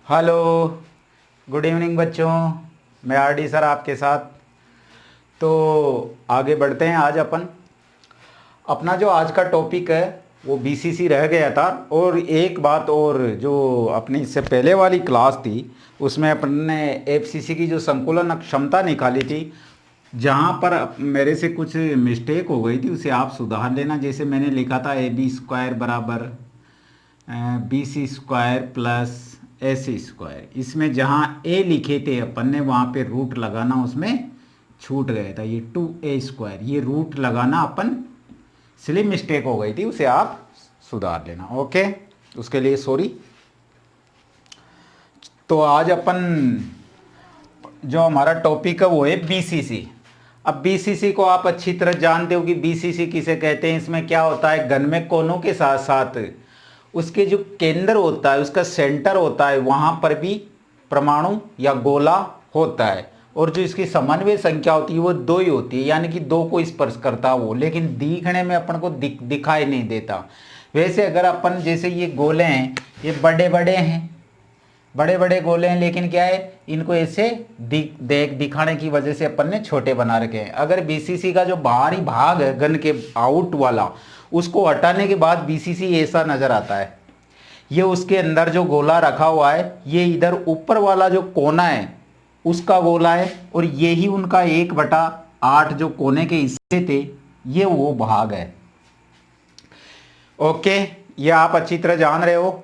Hello. Good evening बच्चों। मैं RD sir आपके साथ। तो आगे बढ़ते हैं। आज अपन अपना जो आज का टॉपिक है वो बीसीसी रह गया था। और एक बात और, जो अपनी इससे पहले वाली क्लास थी उसमें अपन ने एफसीसी की जो संकुलन क्षमता निकाली थी, जहाँ पर मेरे से कुछ मिस्टेक हो गई थी उसे आप सुधार लेना। जैसे मैंने लिखा था ए बी स्क्वायर बराबर बी सी स्क्वायर प्लस ए सी स्क्वायर। इसमें जहाँ ए लिखे थे अपन ने वहाँ पे रूट लगाना उसमें छूट गया था। ये 2a स्क्वायर, ये रूट लगाना अपन स्लिप मिस्टेक हो गई थी, उसे आप सुधार लेना। ओके, उसके लिए सॉरी। तो आज अपन जो हमारा टॉपिक है वो है बीसीसी। अब बीसीसी को आप अच्छी तरह जानते हो कि बीसीसी किसे कहते हैं। इसमें क्या होता है, घन में कोनों के साथ साथ उसके जो केंद्र होता है, उसका सेंटर होता है, वहाँ पर भी परमाणु या गोला होता है। और जो इसकी समन्वय संख्या होती है वो 2 ही होती है, यानी कि 2 को स्पर्श करता है वो, लेकिन दिखने में अपन को दिखाई नहीं देता। वैसे अगर अपन, जैसे ये गोले हैं, ये बड़े बड़े हैं, बड़े बड़े गोले हैं, लेकिन क्या है, इनको ऐसे दिखाने की वजह से अपन ने छोटे बना रखे हैं। अगर बीसीसी का जो बाहरी भाग है गन के आउट वाला, उसको हटाने के बाद बीसीसी ऐसा नजर आता है। ये उसके अंदर जो गोला रखा हुआ है, ये इधर ऊपर वाला जो कोना है उसका गोला है, और ये ही उनका 1/8 जो कोने के हिस्से थे, ये वो भाग है। ओके, ये आप अच्छी तरह जान रहे हो।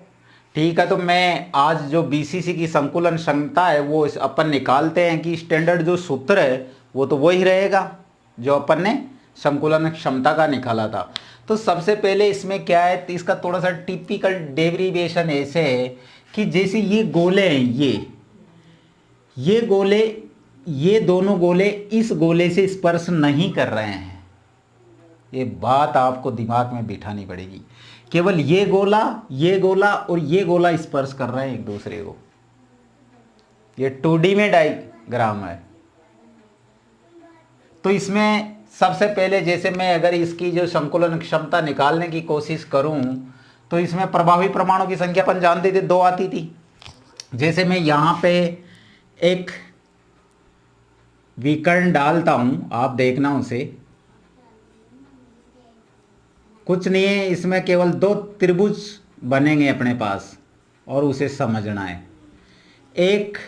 ठीक है, तो मैं आज जो बीसीसी की संकुलन क्षमता है वो अपन निकालते हैं कि स्टैंडर्ड जो सूत्र है वो तो वही रहेगा जो अपन ने संकुलन क्षमता का निकाला था। तो सबसे पहले इसमें क्या है, तो इसका थोड़ा सा टिपिकल डेरिवेशन ऐसे है कि जैसे ये गोले हैं, ये गोले, ये दोनों गोले इस गोले से स्पर्श नहीं कर रहे हैं। ये बात आपको दिमाग में बिठानी पड़ेगी। केवल ये गोला और ये गोला स्पर्श कर रहे हैं एक दूसरे को। ये 2D में डायग्राम है। तो इसमें सबसे पहले, जैसे मैं अगर इसकी जो संकुलन क्षमता निकालने की कोशिश करूं, तो इसमें प्रभावी परमाणु की संख्या अपन जानते थे 2 आती थी। जैसे मैं यहां पे एक विकर्ण डालता हूं, आप देखना उसे, कुछ नहीं है, इसमें केवल 2 त्रिभुज बनेंगे अपने पास, और उसे समझना है। एक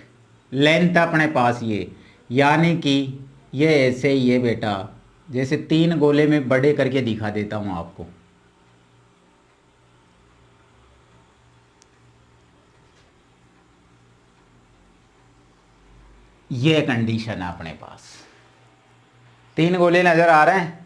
लेंथ अपने पास ये, यानी कि ये ऐसे, ये बेटा जैसे 3 गोले में बड़े करके दिखा देता हूं आपको। ये कंडीशन है अपने पास, 3 गोले नजर आ रहे हैं।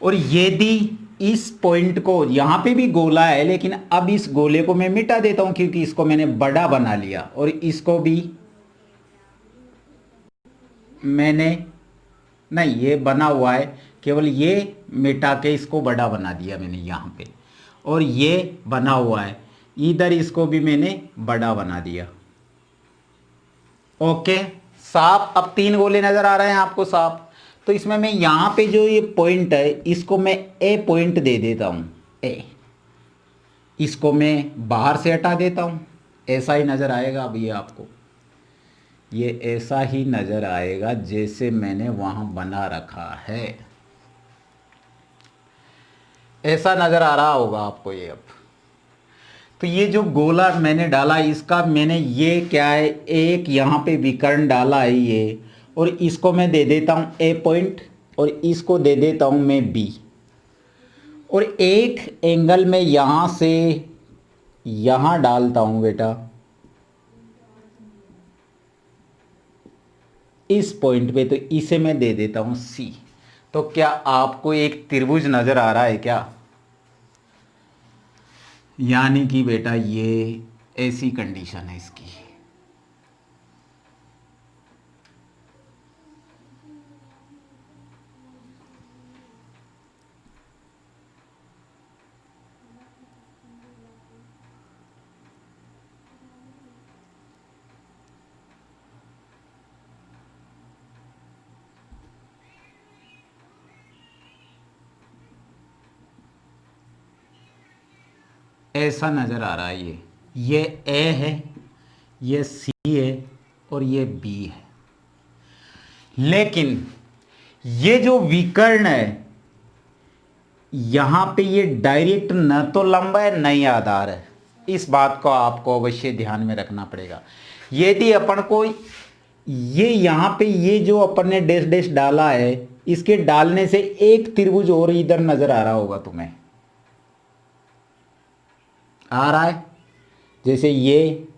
और यदि इस पॉइंट को, यहां पे भी गोला है, लेकिन अब इस गोले को मैं मिटा देता हूं क्योंकि इसको मैंने बड़ा बना लिया, और इसको भी मैंने, नहीं ये बना हुआ है, केवल ये मिटा के इसको बड़ा बना दिया मैंने यहाँ पे, और ये बना हुआ है इधर, इसको भी मैंने बड़ा बना दिया। ओके, साफ। अब 3 गोले नजर आ रहे हैं आपको साफ। तो इसमें मैं यहाँ पे जो ये पॉइंट है इसको मैं ए पॉइंट दे देता हूँ, ए। इसको मैं बाहर से हटा देता हूँ, ऐसा ही नजर आएगा। अब ये आपको, ये ऐसा ही नजर आएगा जैसे मैंने वहां बना रखा है, ऐसा नजर आ रहा होगा आपको ये। अब तो ये जो गोला मैंने डाला, इसका मैंने ये क्या है, एक यहाँ पे विकर्ण डाला है ये, और इसको मैं दे देता हूँ ए पॉइंट, और इसको दे देता हूँ मैं बी। और एक एंगल में यहाँ से यहाँ डालता हूँ बेटा, इस पॉइंट पे, तो इसे मैं दे देता हूँ सी। तो क्या आपको एक त्रिभुज नजर आ रहा है क्या? यानी कि बेटा ये ऐसी कंडीशन है इसकी। ऐसा नजर आ रहा है ये, ये ए है, ये सी है और ये बी है। लेकिन ये जो विकर्ण है यहां पे ये डायरेक्ट न तो लंब है न ही आधार है। इस बात को आपको अवश्य ध्यान में रखना पड़ेगा। यदि अपन को ये यहां पे ये जो अपन ने डैश डैश डाला है, इसके डालने से एक त्रिभुज और इधर नजर आ रहा होगा तुम्हें, आ रहा है, जैसे ये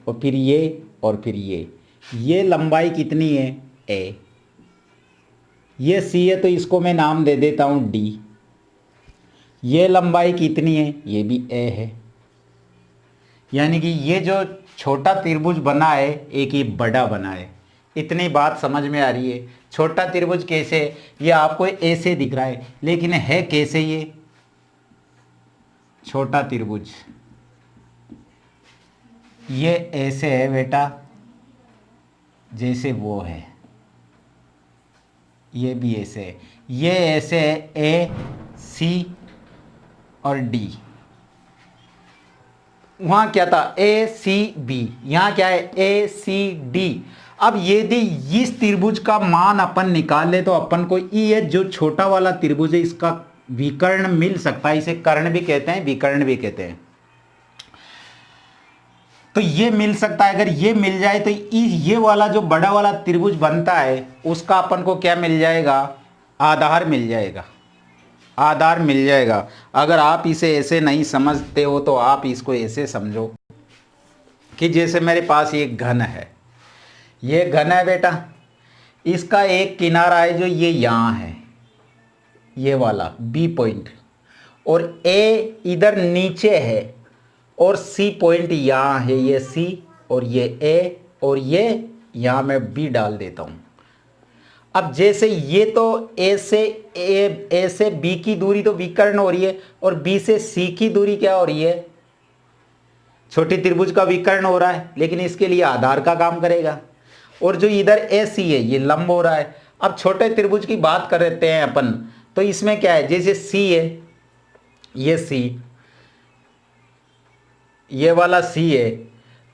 और फिर ये और फिर ये लंबाई कितनी है, ए। ये सी है तो इसको मैं नाम दे देता हूं डी। ये लंबाई कितनी है, ये भी ए है। यानी कि ये जो छोटा त्रिभुज बना है एक ये बड़ा बना है। इतनी बात समझ में आ रही है। छोटा त्रिभुज कैसे, ये आपको ऐसे दिख रहा है लेकिन है कैसे, ये छोटा त्रिभुज ये ऐसे है बेटा, जैसे वो है, ये भी ऐसे है, ये ऐसे है, ए सी और डी। वहां क्या था, ए सी बी, यहां क्या है, ए सी डी। अब यदि इस त्रिभुज का मान अपन निकाल ले तो अपन को ये जो छोटा वाला त्रिभुज है इसका विकर्ण मिल सकता है। इसे कर्ण भी कहते हैं, विकर्ण भी कहते हैं। तो ये मिल सकता है। अगर ये मिल जाए तो ये वाला जो बड़ा वाला त्रिभुज बनता है उसका अपन को क्या मिल जाएगा, आधार मिल जाएगा, आधार मिल जाएगा। अगर आप इसे ऐसे नहीं समझते हो तो आप इसको ऐसे समझो कि जैसे मेरे पास ये घन है, ये घन है बेटा, इसका एक किनारा है जो ये यहाँ है, ये वाला बी पॉइंट, और ए इधर नीचे है और सी पॉइंट यहाँ है, ये सी और ये ए और ये यहाँ मैं बी डाल देता हूँ। अब जैसे ये तो ए से बी की दूरी तो विकर्ण हो रही है और बी से सी की दूरी क्या हो रही है, छोटी त्रिभुज का विकर्ण हो रहा है, लेकिन इसके लिए आधार का काम करेगा। और जो इधर ए सी है ये लंब हो रहा है। अब छोटे त्रिभुज की बात करते हैं अपन, तो इसमें क्या है, जैसे सी है, ये सी, ये वाला सी है,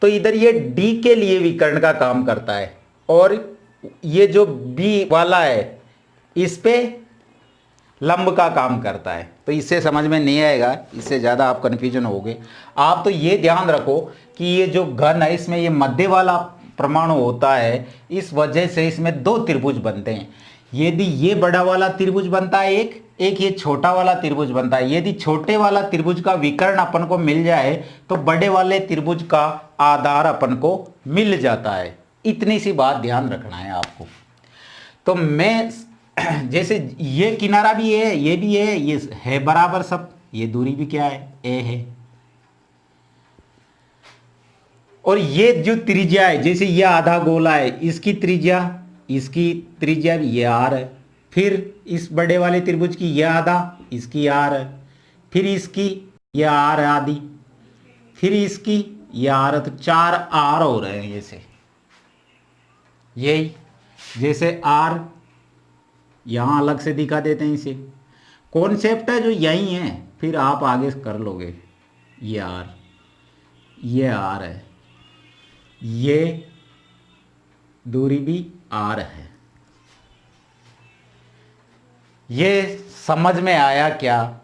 तो इधर ये डी के लिए विकर्ण का काम करता है, और ये जो बी वाला है इस पे लंब का काम करता है। तो इससे समझ में नहीं आएगा, इससे ज़्यादा आप कन्फ्यूजन होगे। आप तो ये ध्यान रखो कि ये जो घन है इसमें ये मध्य वाला परमाणु होता है, इस वजह से इसमें दो त्रिभुज बनते हैं। यदि ये बड़ा वाला त्रिभुज बनता है एक ये छोटा वाला त्रिभुज बनता है। यदि छोटे वाला त्रिभुज का विकर्ण अपन को मिल जाए तो बड़े वाले त्रिभुज का आधार अपन को मिल जाता है। इतनी सी बात ध्यान रखना है आपको। तो मैं जैसे ये किनारा भी है, ये भी है, ये है बराबर सब, ये दूरी भी क्या है, ए है। और ये जो त्रिज्या है, जैसे ये आधा गोला है, इसकी त्रिज्या भी ये आर है। फिर इस बड़े वाले त्रिभुज की ये आधा, इसकी आर है। फिर इसकी ये आर आदि, फिर इसकी ये आर है। तो 4 आर हो रहे हैं जैसे, यही जैसे आर यहां अलग से दिखा देते हैं इसे। कॉन्सेप्ट है जो यही है, फिर आप आगे कर लोगे। ये आर है, ये दूरी भी आर है। ये समझ में आया क्या?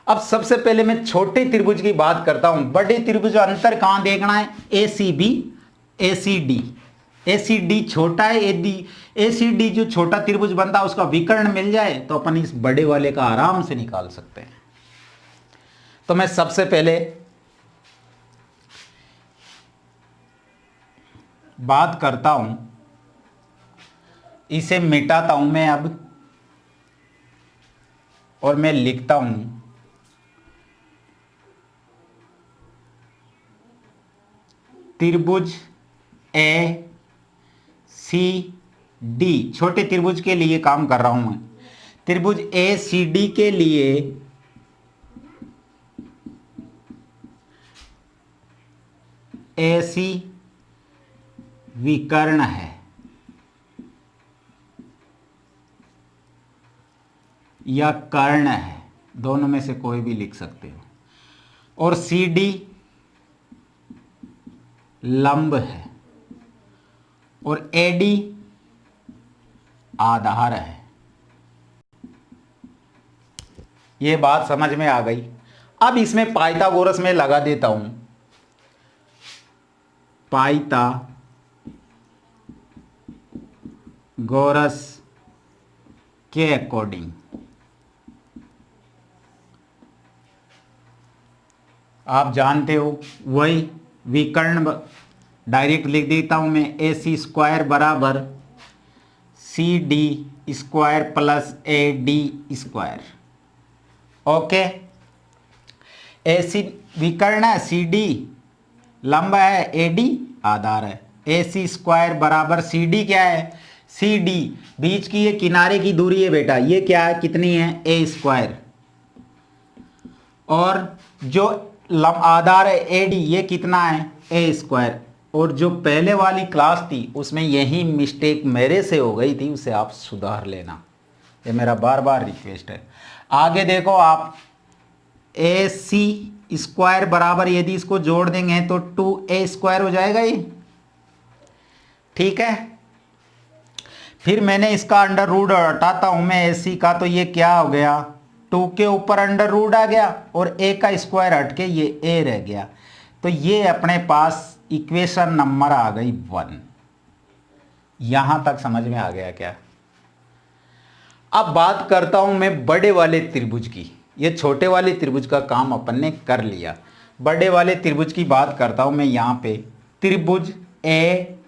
अब सबसे पहले मैं छोटे त्रिभुज की बात करता हूं। बड़े त्रिभुज अंतर कहां देखना है, ए सी बी, ए सी डी। ए सी डी छोटा है, ए सी डी जो छोटा त्रिभुज बनता है उसका विकर्ण मिल जाए तो अपन इस बड़े वाले का आराम से निकाल सकते हैं। तो मैं सबसे पहले बात करता हूं, इसे मिटाता हूं मैं अब, और मैं लिखता हूं त्रिभुज ए सी डी। छोटे त्रिभुज के लिए काम कर रहा हूं मैं। त्रिभुज ए सी डी के लिए ऐसी विकर्ण है या कर्ण है, दोनों में से कोई भी लिख सकते हो। और सी डी लंब है और ए डी आधार है। ये बात समझ में आ गई। अब इसमें पाइथागोरस में लगा देता हूं, पाइथागोरस के अकॉर्डिंग आप जानते हो वही विकर्ण डायरेक्ट लिख देता हूं मैं, ए सी स्क्वायर बराबर C D square plus A D square. Okay, A C विकर्ण है, सी डी लंब है, ए डी आधार है। ए सी स्क्वायर बराबर सी डी क्या है, सी डी बीच की ये किनारे की दूरी है बेटा, ये क्या है कितनी है, ए स्क्वायर, और जो आधार है ए डी ये कितना है, ए स्क्वायर। और जो पहले वाली क्लास थी उसमें यही मिस्टेक मेरे से हो गई थी, उसे आप सुधार लेना, ये मेरा बार बार रिक्वेस्ट है। आगे देखो आप, ए सी स्क्वायर बराबर यदि इसको जोड़ देंगे तो 2a स्क्वायर हो जाएगा ये, ठीक है। फिर मैंने इसका अंडर रूट हटाता हूं मैं ए सी का, तो ये क्या हो गया, 2 के ऊपर अंडर रूट आ गया और a का स्क्वायर हट के ये a रह गया। तो ये अपने पास इक्वेशन नंबर आ गई 1। यहां तक समझ में आ गया क्या। अब बात करता हूं मैं बड़े वाले त्रिभुज की। ये छोटे वाले त्रिभुज का काम अपन ने कर लिया, बड़े वाले त्रिभुज की बात करता हूं मैं। यहां पे त्रिभुज ए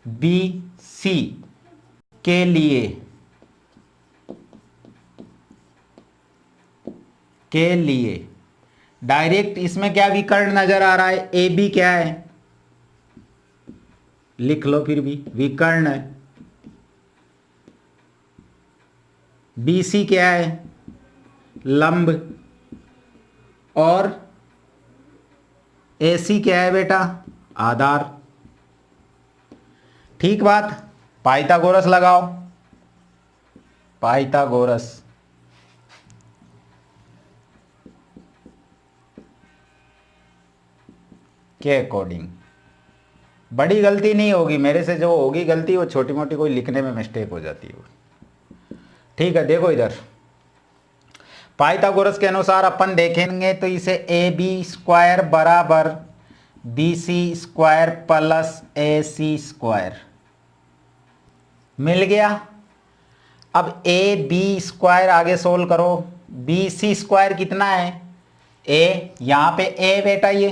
बी सी के लिए डायरेक्ट इसमें क्या विकर्ण नजर आ रहा है, ए बी क्या है, लिख लो फिर भी विकर्ण है, बी सी क्या है लंब, और ए सी क्या है बेटा आधार। ठीक बात, पाइथागोरस लगाओ, पाइथागोरस के अकॉर्डिंग। बड़ी गलती नहीं होगी मेरे से, जो होगी गलती वो छोटी मोटी कोई लिखने में मिस्टेक हो जाती है। ठीक है, देखो इधर पाइथागोरस के अनुसार अपन देखेंगे तो इसे ए बी स्क्वायर बराबर बी सी स्क्वायर प्लस ए सी स्क्वायर मिल गया। अब ए बी स्क्वायर आगे सोल्व करो, बी सी स्क्वायर कितना है, ए, यहां पे ए बेटा ये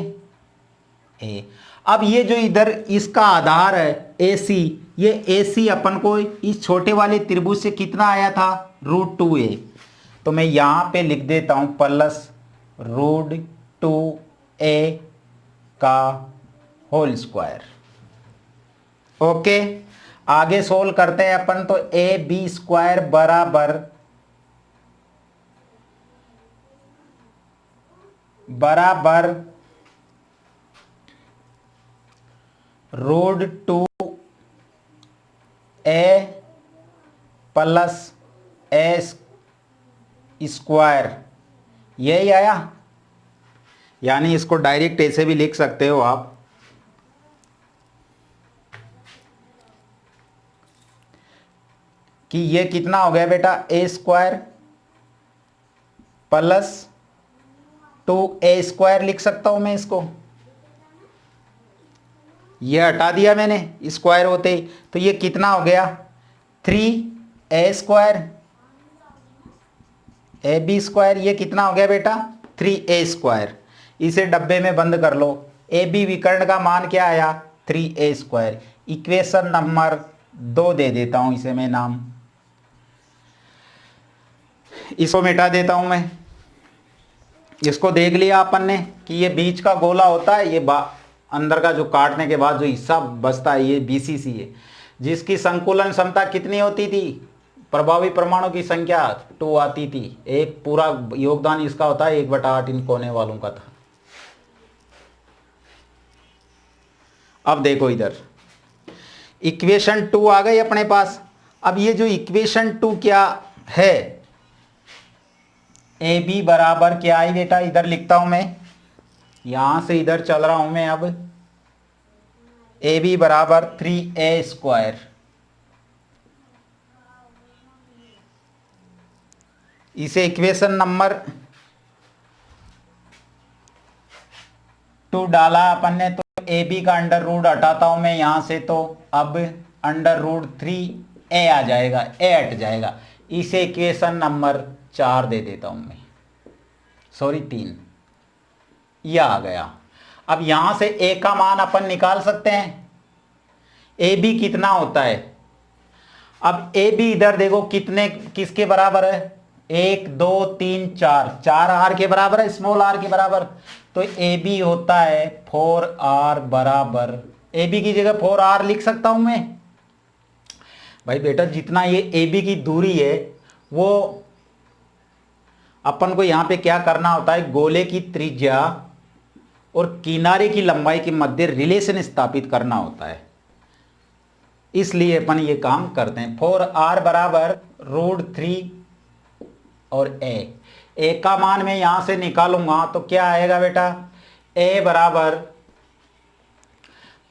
ए। अब ये जो इधर इसका आधार है ए सी, ये ए सी अपन को इस छोटे वाले त्रिभुज से कितना आया था, √2a। तो मैं यहां पे लिख देता हूं प्लस √2a का होल स्क्वायर। ओके, आगे सोल्व करते हैं अपन, तो ए बी स्क्वायर बराबर √2a प्लस ए स्क्वायर, यही आया। यानी इसको डायरेक्ट ऐसे भी लिख सकते हो आप, कि ये कितना हो गया बेटा, ए स्क्वायर प्लस 2a स्क्वायर लिख सकता हूं मैं इसको। ये हटा दिया मैंने स्क्वायर होते ही, तो ये कितना हो गया, 3a square, A B square, ये कितना हो गया बेटा 3a स्क्वायर। इसे डब्बे में बंद कर लो। ए बी विकर्ण का मान क्या आया, 3a स्क्वायर। इक्वेशन नंबर 2 दे देता हूं इसे मैं नाम, इसको मिटा देता हूं मैं। इसको देख लिया अपन ने कि ये बीच का गोला होता है, ये अंदर का जो काटने के बाद जो हिस्सा बचता है ये BCC है, जिसकी संकुलन क्षमता कितनी होती थी, प्रभावी परमाणु की संख्या 2 आती थी। एक पूरा योगदान इसका होता है 1/8 इन कोने वालों का था। अब देखो इधर इक्वेशन 2 आ गई अपने पास। अब ये जो इक्वेशन 2 क्या है, ए बी बराबर क्या आई बेटा, इधर लिखता हूं मैं यहां से इधर चल रहा हूं मैं अब, ए बी बराबर 3a²। इसे इक्वेशन नंबर 2 डाला अपन ने, तो ए बी का अंडर रूट हटाता हूं मैं यहां से, तो अब अंडर रूट 3a आ जाएगा, ए हट जाएगा। इसे इक्वेशन नंबर 4 दे देता हूं मैं, सॉरी 3, यह आ गया। अब यहां से ए का मान अपन निकाल सकते हैं। ए बी कितना होता है, अब ए बी इधर देखो कितने, किसके बराबर है, 1 2 3 4, 4 आर के बराबर है, स्मॉल आर के बराबर। तो ए बी होता है 4r बराबर, ए बी की जगह 4r लिख सकता हूं मैं। भाई बेटा जितना ये ए बी की दूरी है, वो अपन को यहां पे क्या करना होता है, गोले की त्रिज्या और किनारे की लंबाई के मध्य रिलेशन स्थापित करना होता है। इसलिए अपन ये काम करते हैं। 4r बराबर √3 और ए का मान मैं यहां से निकालूंगा तो क्या आएगा बेटा, ए बराबर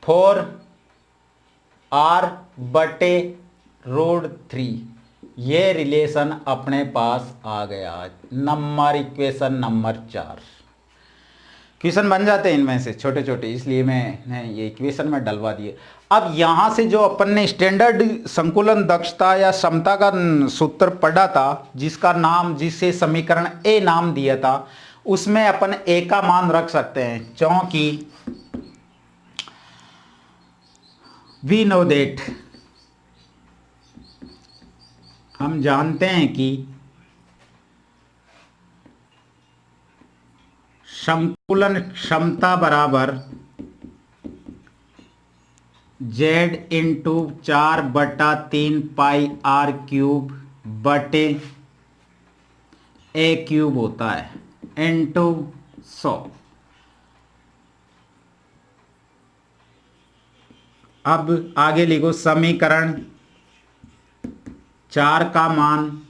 4r बटे √3। ये रिलेशन अपने पास आ गया। Number equation number 4। क्वेश्चन बन जाते हैं इनमें से छोटे छोटे, इसलिए मैंने ये इक्वेशन में डलवा दिए। अब यहां से जो अपन ने स्टैंडर्ड संकुलन दक्षता या क्षमता का सूत्र पढ़ा था, जिसका नाम, जिसे समीकरण ए नाम दिया था, उसमें अपन ए का मान रख सकते हैं, क्योंकि वी नो दैट, हम जानते हैं कि संकुलन क्षमता बराबर Z इंटू 4/3 पाई r³ बटे a³ होता है, इंटू 100। अब आगे लिखो, समीकरण 4 का मान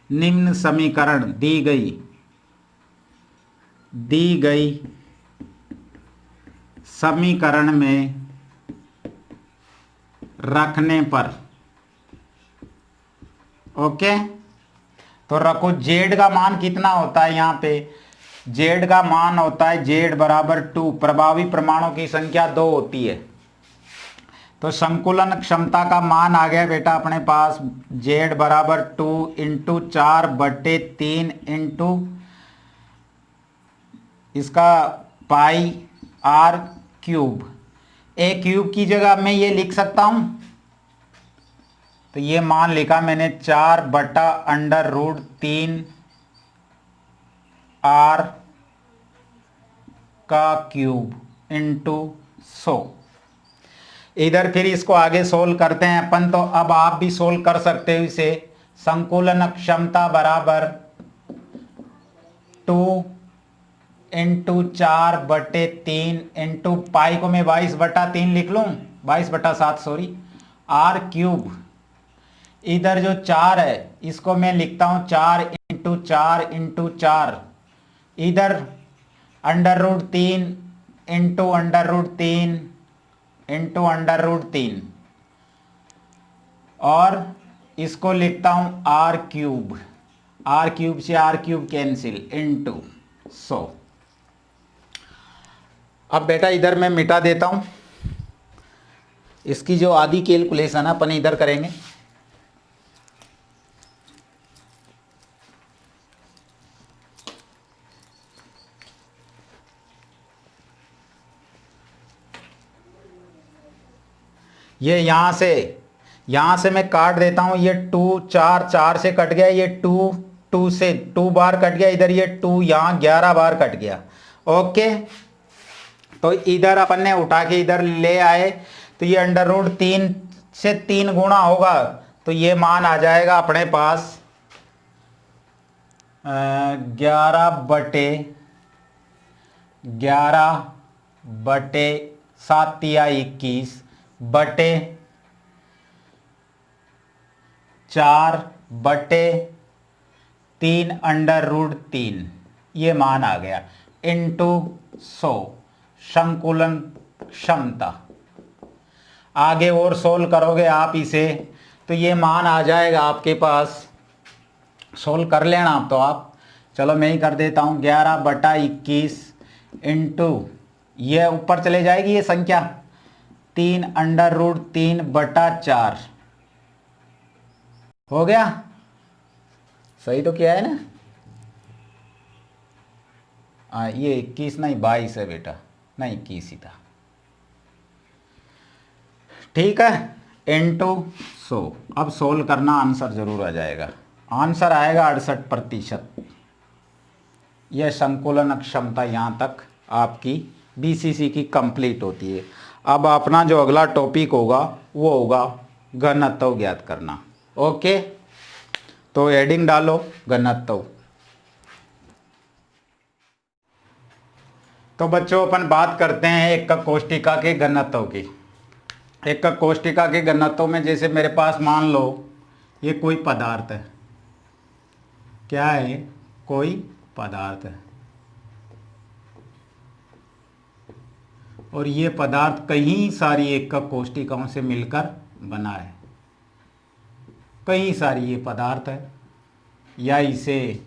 निम्न समीकरण दी गई समीकरण में रखने पर, ओके। तो रखो, जेड का मान कितना होता है, यहां पे जेड का मान होता है जेड बराबर 2। प्रभावी परमाणु की संख्या 2 होती है, तो संकुलन क्षमता का मान आ गया बेटा अपने पास, जेड बराबर 2 इंटू 4/3 इंटू इसका पाई r³। a³ की जगह मैं ये लिख सकता हूं, तो ये मान लिखा मैंने 4/√3 r का क्यूब इंटू 100। इधर फिर इसको आगे सोल्व करते हैं अपन, तो अब आप भी सोल्व कर सकते हो इसे। संकुलन क्षमता बराबर 2 इंटू 4/3 इंटू पाई को मैं 22/3 लिख लूं, 22/7 सॉरी, r³। इधर जो 4 है इसको मैं लिखता हूं 4 इंटू 4 इंटू 4, इधर √3 इंटू √3 इंटू √3, और इसको लिखता हूं r³ से r³ कैंसिल इंटू 100। अब बेटा इधर मैं मिटा देता हूं, इसकी जो आधी कैलकुलेशन है अपन इधर करेंगे। ये यहां से मैं काट देता हूं, ये 2 4 4 से कट गया, ये 2 2 से 2 बार कट गया, इधर ये 2 यहां 11 बार कट गया, ओके। तो इधर अपन ने उठा के इधर ले आए, तो ये √3 से 3 गुणा होगा, तो ये मान आ जाएगा अपने पास 11/7 बटे 4/3 √3, ये मान आ गया। इंटू 100 संकुलन क्षमता। आगे और सोल्व करोगे आप इसे तो ये मान आ जाएगा आपके पास, सोल्व कर लेना आप तो आप। चलो मैं ही कर देता हूँ, 11/21 इंटू, ये ऊपर चले जाएगी ये संख्या, 3√3/4 हो गया। सही तो किया है ना? ये 21 नहीं 22 है बेटा, नहीं 21 ही था। ठीक है, इंटू 100। अब सोल्व करना, आंसर जरूर आ जाएगा। आंसर आएगा 68%। यह संकुलन क्षमता यहाँ तक आपकी बीसीसी की कंप्लीट होती है। अब अपना जो अगला टॉपिक होगा वो होगा घनत्व ज्ञात करना। ओके, तो हेडिंग डालो घनत्व। तो बच्चों अपन बात करते हैं एकक कोष्टिका के घनत्व की। एकक कोष्टिका के घनत्व में जैसे मेरे पास मान लो ये कोई पदार्थ है, क्या है, कोई पदार्थ है, और ये पदार्थ कई सारी एकक कोष्टिकाओं से मिलकर बना है। कई सारी ये पदार्थ है, या इसे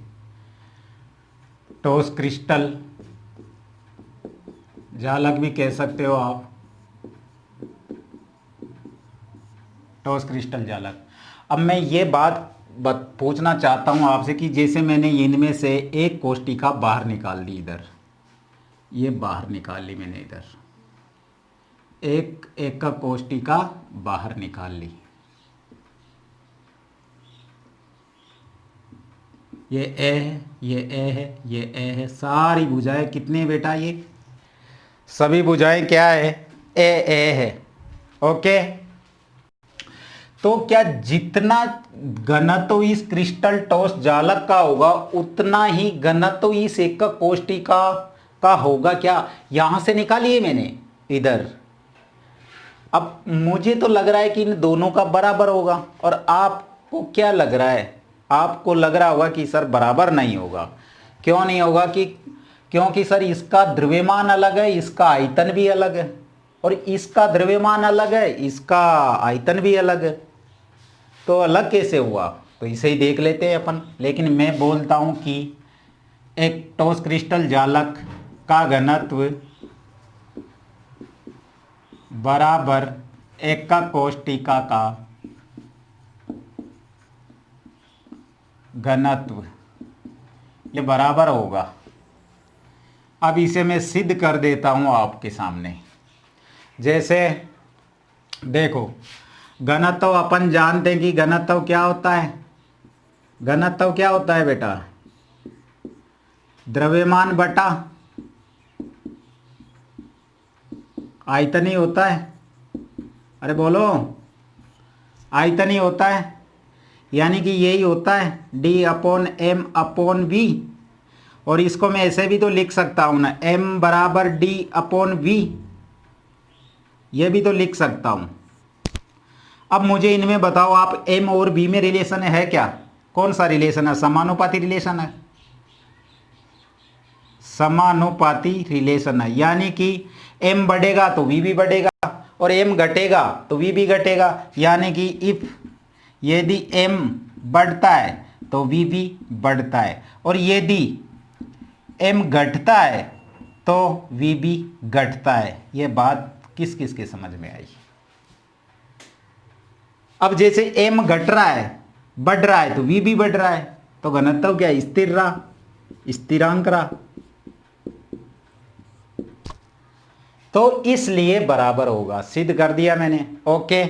ठोस क्रिस्टल जालक भी कह सकते हो आप, ठोस क्रिस्टल जालक। अब मैं ये बात पूछना चाहता हूँ आपसे कि जैसे मैंने इनमें से एक कोष्टिका बाहर निकाल दी, इधर ये बाहर निकाल ली मैंने, इधर एक एकक कोष्टिका बाहर निकाल ली, ये ए है, ये ए है, ये ए है, सारी भुजाएं कितनी बेटा, ये सभी भुजाएं क्या है, ए है। ओके, तो क्या जितना घनत्व इस क्रिस्टल ठोस जालक का होगा उतना ही घनत्व इस एकक कोष्टिका का होगा क्या? यहां से निकालिए मैंने इधर। अब मुझे तो लग रहा है कि इन दोनों का बराबर होगा, और आपको क्या लग रहा है? आपको लग रहा होगा कि सर बराबर नहीं होगा। क्यों नहीं होगा? क्योंकि सर इसका द्रव्यमान अलग है, इसका आयतन भी अलग है, और इसका द्रव्यमान अलग है, इसका आयतन भी अलग है। तो अलग कैसे हुआ? तो इसे ही देख लेते हैं अपन। लेकिन मैं बोलता हूं कि एक ठोस क्रिस्टल जालक का घनत्व बराबर एकक कोष्टिका का घनत्व, ये बराबर होगा। अब इसे मैं सिद्ध कर देता हूं आपके सामने। जैसे देखो, घनत्व अपन जानते हैं कि घनत्व क्या होता है। घनत्व क्या होता है बेटा? द्रव्यमान बटा आयतन ही होता है। अरे बोलो, आयतन ही होता है, यानी कि यही होता है D/m/v। और इसको मैं ऐसे भी तो लिख सकता हूं ना, m बराबर D/v, ये भी तो लिख सकता हूं। अब मुझे इनमें बताओ आप, m और v में रिलेशन है क्या? कौन सा रिलेशन है? समानुपाती रिलेशन है, समानुपाती रिलेशन है। यानी कि m बढ़ेगा तो v भी बढ़ेगा, और m घटेगा तो v भी घटेगा। यानी कि इफ यदि m बढ़ता है तो v भी बढ़ता है, और यदि m घटता है तो v भी घटता है। ये बात किस किस के समझ में आई? अब जैसे m घट रहा है, बढ़ रहा है, तो v भी बढ़ रहा है, तो घनत्व क्या? स्थिर रहा, स्थिरांक रहा, तो इसलिए बराबर होगा। सिद्ध कर दिया मैंने। ओके,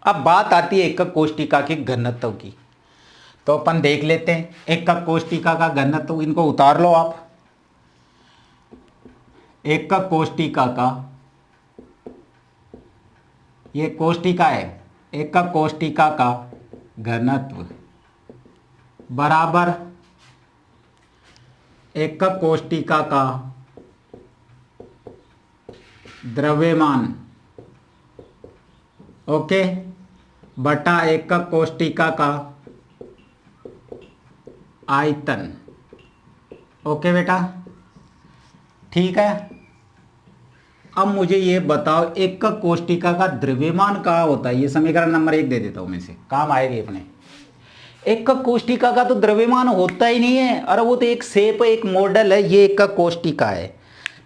अब बात आती है एकक कोष्टिका के घनत्व की। तो अपन देख लेते हैं एकक कोष्टिका का घनत्व। इनको उतार लो आप। एकक कोष्टिका का, ये कोष्टिका है, एकक कोष्टिका का घनत्व बराबर एकक कोष्टिका का द्रव्यमान, ओके, बटा एकक कोष्टिका का आयतन। ओके बेटा, ठीक है। अब मुझे ये बताओ, एक कोष्टिका का द्रव्यमान कहाँ होता है? ये समीकरण नंबर 1 दे देता हूं मैं से, काम आएगी अपने। एक कोष्टिका का तो द्रव्यमान होता ही नहीं है। अरे वो तो एक शेप, एक मॉडल है, ये एक कोष्टिका है,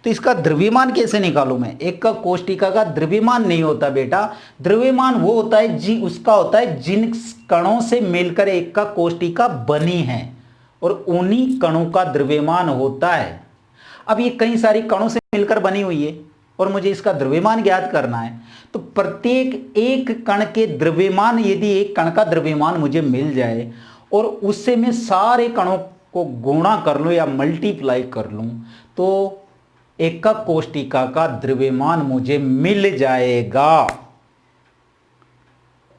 तो इसका द्रव्यमान कैसे निकालूं मैं? एक कोष्टिका का द्रव्यमान नहीं होता बेटा। द्रव्यमान वो होता है जी, उसका होता है जिन कणों से मिलकर एक कोष्टिका बनी है, और उन्हीं कणों का द्रव्यमान होता है। अब ये कई सारी कणों से मिलकर बनी हुई है और मुझे इसका द्रव्यमान ज्ञात करना है, तो प्रत्येक एक कण के द्रव्यमान, यदि एक कण का द्रव्यमान मुझे मिल जाए और उससे मैं सारे कणों को गुणा कर लूं या मल्टीप्लाई कर लूं, तो एक कोष्टिका का द्रव्यमान मुझे मिल जाएगा।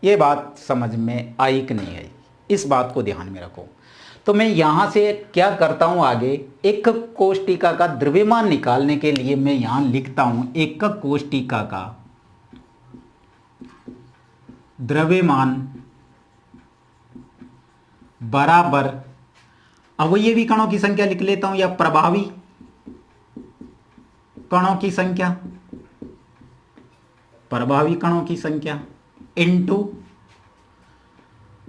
ये बात समझ में आई कि नहीं आई? इस बात को ध्यान में रखो। तो मैं यहां से क्या करता हूं आगे, एक कोष्टिका का द्रव्यमान निकालने के लिए मैं यहां लिखता हूं एक कोष्टिका का द्रव्यमान बराबर, अब ये भी कणों की संख्या लिख लेता हूं, या प्रभावी कणों की संख्या, प्रभावी कणों की संख्या इनटू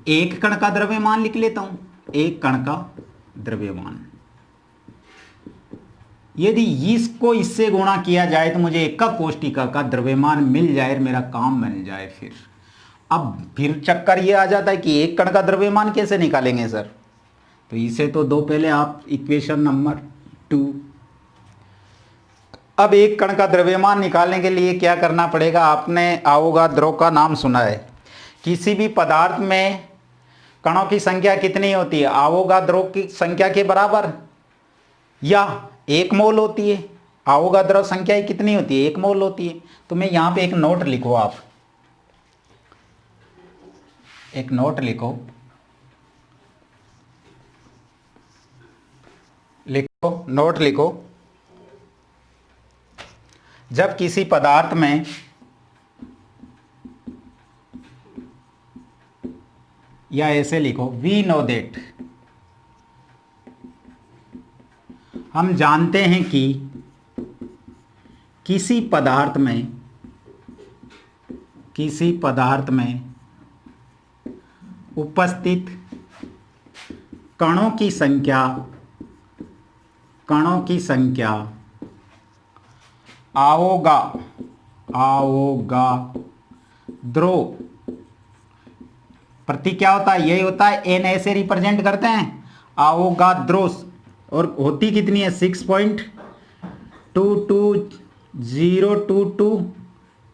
एक कण का द्रव्यमान लिख लेता हूं, एक कण का द्रव्यमान। यदि इसको इससे गुणा किया जाए तो मुझे एक कोष्टिका का द्रव्यमान मिल जाए और मेरा काम बन जाए। फिर चक्कर ये आ जाता है कि एक कण का द्रव्यमान कैसे निकालेंगे सर? तो इसे तो दो पहले आप इक्वेशन नंबर 2। अब एक कण का द्रव्यमान निकालने के लिए क्या करना पड़ेगा? आपने अवोगाद्रो का नाम सुना है। किसी भी पदार्थ में कणों की संख्या कितनी होती है? अवोगाद्रो की संख्या के बराबर या 1 मोल होती है। अवोगाद्रो संख्या कितनी होती है? 1 मोल होती है। तो मैं यहां पे एक नोट लिखो, आप एक नोट लिखो, नोट लिखो। जब किसी पदार्थ में या ऐसे लिखो, वी नो दैट, हम जानते हैं कि किसी पदार्थ में उपस्थित कणों की संख्या अवोगाद्रो प्रति क्या होता है? यही होता है, एन ऐसे रिप्रेजेंट करते हैं अवोगाद्रोस, और होती कितनी है? 6.22022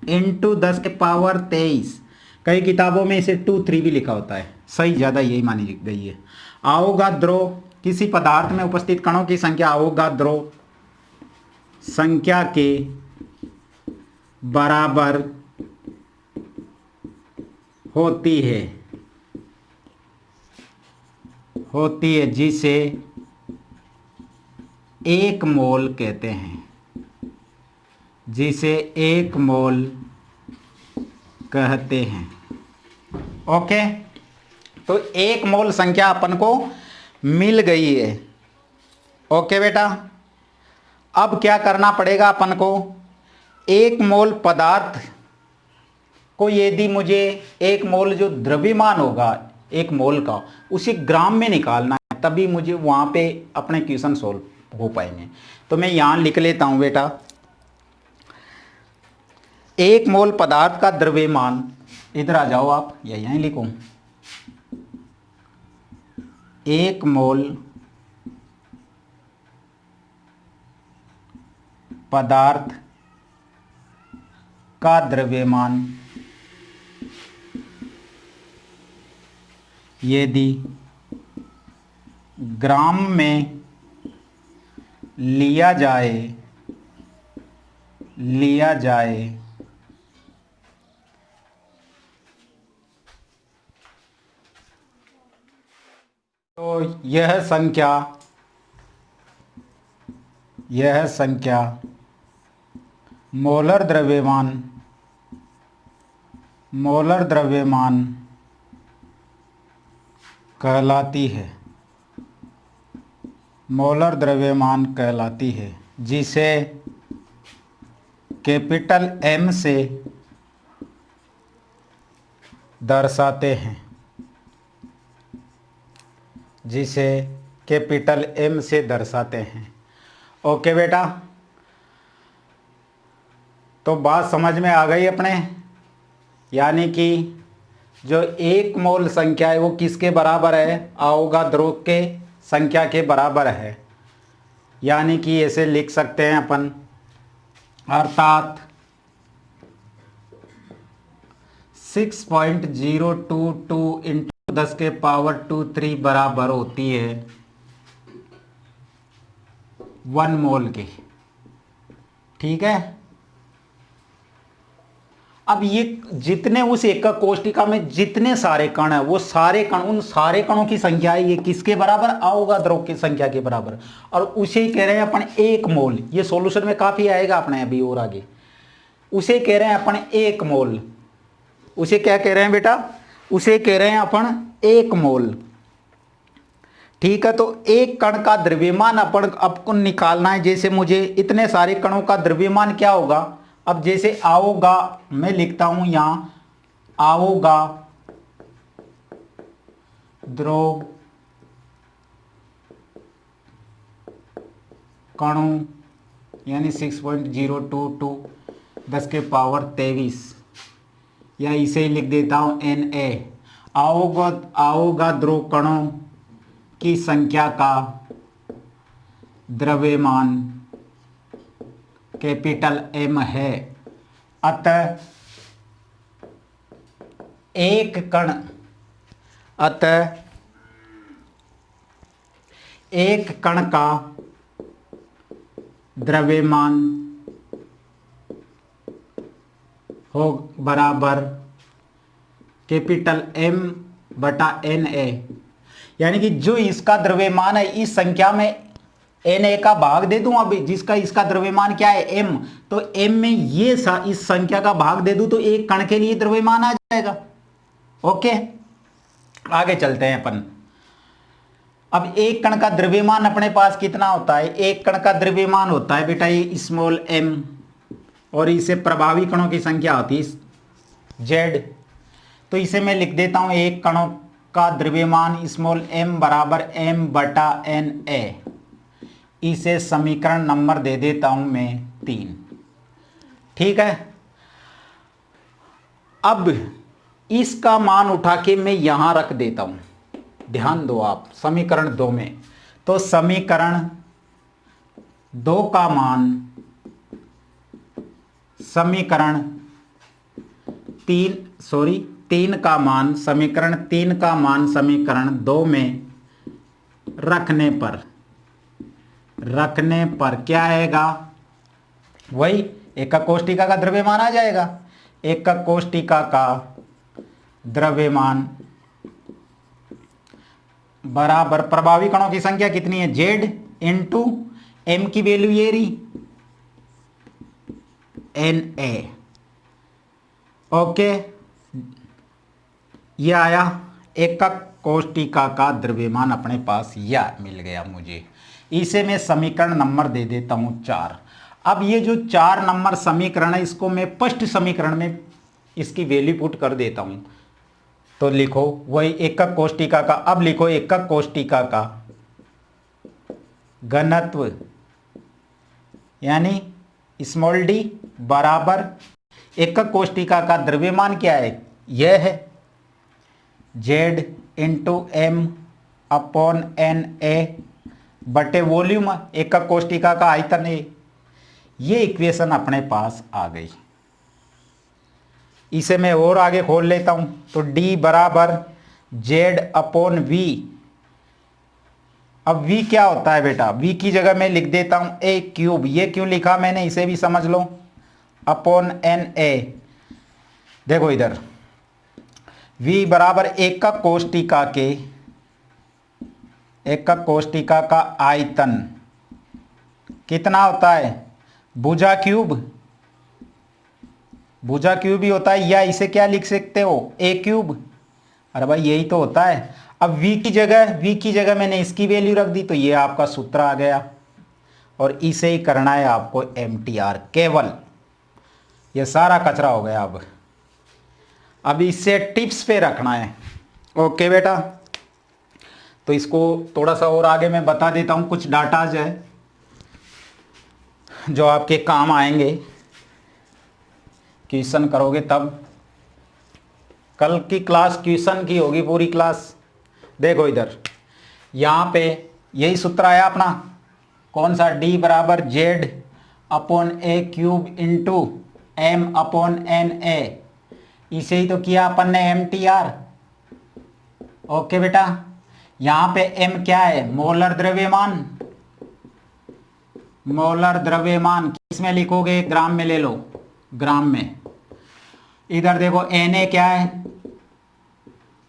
इंटू 10 के पावर 23। कई किताबों में इसे 23 भी लिखा होता है, सही ज़्यादा यही मानी गई है। अवोगाद्रो किसी पदार्थ में उपस्थित कणों की संख्या अवोगाद्रो संख्या के बराबर होती है जिसे 1 मोल कहते हैं, ओके। तो 1 मोल संख्या अपन को मिल गई है। ओके बेटा, अब क्या करना पड़ेगा अपन को? 1 मोल पदार्थ को यदि मुझे 1 मोल जो द्रव्यमान होगा 1 मोल का, उसे ग्राम में निकालना है, तभी मुझे वहां पे अपने क्वेश्चन सोल्व हो पाएंगे। तो मैं यहां लिख लेता हूं बेटा, 1 मोल पदार्थ का द्रव्यमान, इधर आ जाओ आप या यहीं लिखो, 1 मोल पदार्थ का द्रव्यमान यदि ग्राम में लिया जाए तो यह संख्या मोलर द्रव्यमान कहलाती है। जिसे कैपिटल M से दर्शाते हैं, जिसे कैपिटल M से दर्शाते हैं। ओके बेटा, तो बात समझ में आ गई अपने, यानी कि जो 1 मोल संख्या है वो किसके बराबर है, अवोगाद्रो के संख्या के बराबर है। यानी कि ऐसे लिख सकते हैं अपन, अर्थात 6.022 इंटू 10 के पावर 23 बराबर होती है 1 मोल की। ठीक है। अब ये जितने उस एकक कोष्टिका में जितने सारे कण है, वो सारे कण, उन सारे कणों की संख्या है ये किसके बराबर, अवोगाद्रो की संख्या के बराबर। और उसे कह रहे हैं अपन 1 मोल। ये सॉल्यूशन में काफी आएगा अपने अभी और आगे। उसे कह रहे हैं अपन 1 मोल। उसे क्या कह रहे हैं बेटा, उसे कह रहे हैं अपन 1 मोल। ठीक है। तो एक कण का द्रव्यमान अपन आपको निकालना है। जैसे मुझे इतने सारे कणों का द्रव्यमान क्या होगा, अब जैसे आओगा, मैं लिखता हूं यहां अवोगाद्रो कणों, यानी 6.022 10 के पावर 23, या इसे ही लिख देता हूं Na। अवोगाद्रो कणों की संख्या का द्रव्यमान कैपिटल M है। अतः एक कण का द्रव्यमान हो बराबर कैपिटल M बटा Na। यानी कि जो इसका द्रव्यमान है, इस संख्या में Na का भाग दे दूं, अब जिसका इसका द्रव्यमान क्या है M, तो M में ये इस संख्या का भाग दे दूं तो एक कण के लिए द्रव्यमान आ जाएगा। ओके, आगे चलते हैं अपन। अब एक कण का द्रव्यमान अपने पास कितना होता है, एक कण का द्रव्यमान होता है बेटा ये स्मॉल m, और इसे प्रभावी कणों की संख्या होती है Z। तो इसे मैं लिख देता हूं एक कणों का द्रव्यमान स्मॉल m बराबर m बटा Na। इसे समीकरण नंबर दे देता हूं मैं 3। ठीक है। अब इसका मान उठा के मैं यहां रख देता हूं, ध्यान दो आप, समीकरण 2 में। तो समीकरण 2 का मान समीकरण 3 का मान समीकरण 2 में रखने पर क्या आएगा, वही एकक कोष्टिका का द्रव्यमान आ जाएगा। एकक कोष्टिका का द्रव्यमान बराबर प्रभावी कणों की संख्या कितनी है Z इंटू M की वैल्यू ये रही Na। ओके, ये आया एकक कोष्टिका का द्रव्यमान अपने पास यह मिल गया मुझे। इसे मैं समीकरण नंबर दे देता हूं 4। अब ये जो 4 नंबर समीकरण है इसको मैं फर्स्ट समीकरण में इसकी वैल्यू पुट कर देता हूं। तो लिखो वही एकक कोष्टिका का, अब लिखो एकक कोष्टिका का घनत्व यानी स्मॉल d बराबर एकक कोष्टिका का द्रव्यमान क्या है, यह है Z into M upon Na बटे वॉल्यूम एकक कोष्टिका का आयतन है। ये इक्वेशन अपने पास आ गई। इसे मैं और आगे खोल लेता हूं। तो D बराबर Z अपॉन V। अब V क्या होता है बेटा, V की जगह मैं लिख देता हूं A क्यूब। ये क्यों लिखा मैंने इसे भी समझ लो, अपॉन Na। देखो इधर V बराबर एकक कोष्टिका का आयतन कितना होता है, भुजा क्यूब ही होता है, या इसे क्या लिख सकते हो A क्यूब। अरे भाई यही तो होता है। अब V की जगह मैंने इसकी वैल्यू रख दी तो ये आपका सूत्र आ गया। और इसे ही करना है आपको MTR केवल। ये सारा कचरा हो गया। अब इससे टिप्स पे रखना है। ओके बेटा, तो इसको थोड़ा सा और आगे मैं बता देता हूँ। कुछ डाटाज है जो आपके काम आएंगे, क्वेश्चन करोगे तब। कल की क्लास क्वेश्चन की होगी पूरी क्लास। देखो इधर, यहाँ पे यही सूत्र आया अपना, कौन सा, D बराबर Z upon A cube into M upon NA। इसे ही तो किया अपन ने MTR। ओके बेटा, यहाँ पे M क्या है, मोलर द्रव्यमान। मोलर द्रव्यमान किस में लिखोगे, ग्राम में ले लो, ग्राम में। इधर देखो Na क्या है,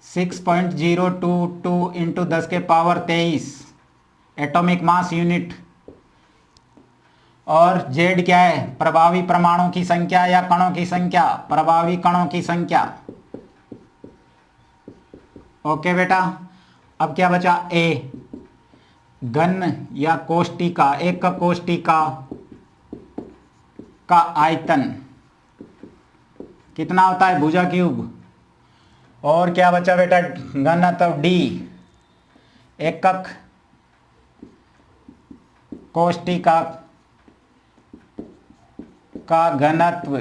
6.022 इंटू 10 के पावर 23 एटॉमिक मास यूनिट। और Z क्या है, प्रभावी परमाणु की संख्या या कणों की संख्या, प्रभावी कणों की संख्या। ओके बेटा, अब क्या बचा, A, घन या कोष्टिका, एक कोष्टिका का आयतन कितना होता है, भुजा क्यूब। और क्या बचा बेटा, घनत्व D, एकक कोष्टिका का घनत्व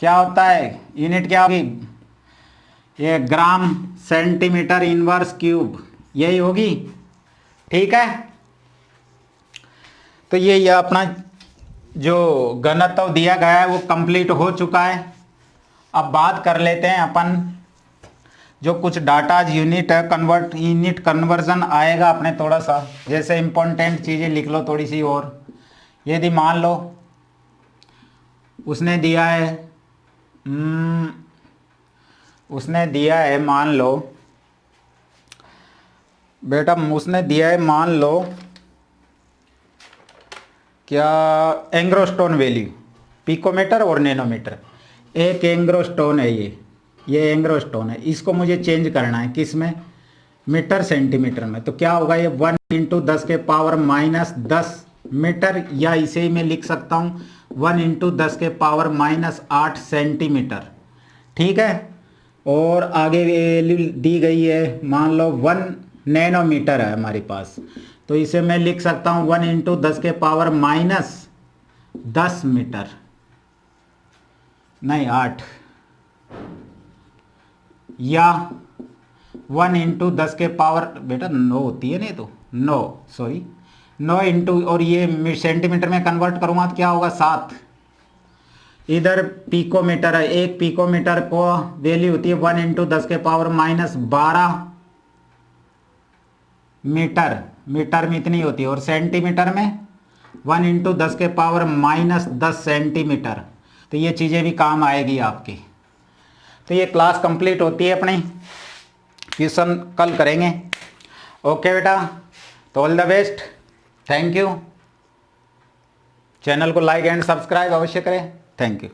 क्या होता है, यूनिट क्या होगी, ये ग्राम सेंटीमीटर इनवर्स क्यूब, यही होगी। ठीक है, तो ये अपना जो घनत्व दिया गया है वो कंप्लीट हो चुका है। अब बात कर लेते हैं अपन, जो कुछ डाटा यूनिट है, यूनिट कन्वर्जन आएगा अपने थोड़ा सा। जैसे इंपॉर्टेंट चीज़ें लिख लो थोड़ी सी। और यदि मान लो उसने दिया है मान लो बेटा, उसने दिया है मान लो क्या, एंग्स्ट्रॉम वैल्यू, पिकोमीटर और नैनोमीटर। एक एंग्स्ट्रॉम है, ये एंग्स्ट्रॉम है। इसको मुझे चेंज करना है किस में, मीटर सेंटीमीटर में। तो क्या होगा, ये 1 इंटू 10 के पावर -10 मीटर, या इसे ही मैं लिख सकता हूँ 1 इंटू 10 के पावर -8 सेंटीमीटर। ठीक है, और आगे वैल्यू दी गई है, मान लो 1 नैनोमीटर है हमारे पास। तो इसे मैं लिख सकता हूँ 1 इंटू 10 के पावर -10 मीटर, नहीं 8, या 1 इंटू 10 के पावर, बेटा 9 होती है नहीं, तो 9 इंटू, और ये सेंटीमीटर में कन्वर्ट करूँगा तो क्या होगा, 7। इधर पिकोमीटर है, एक पिकोमीटर को वैल्यू होती है 1 इंटू 10 के पावर -12 मीटर, मीटर में इतनी होती है। और सेंटीमीटर में 1 इंटू 10 के पावर -10 सेंटीमीटर। तो ये चीज़ें भी काम आएगी आपकी। तो ये क्लास कंप्लीट होती है अपनी, क्वेश्चन कल करेंगे। ओके बेटा, तो all the best, thank you. Channel को लाइक एंड सब्सक्राइब अवश्य करें। Thank you.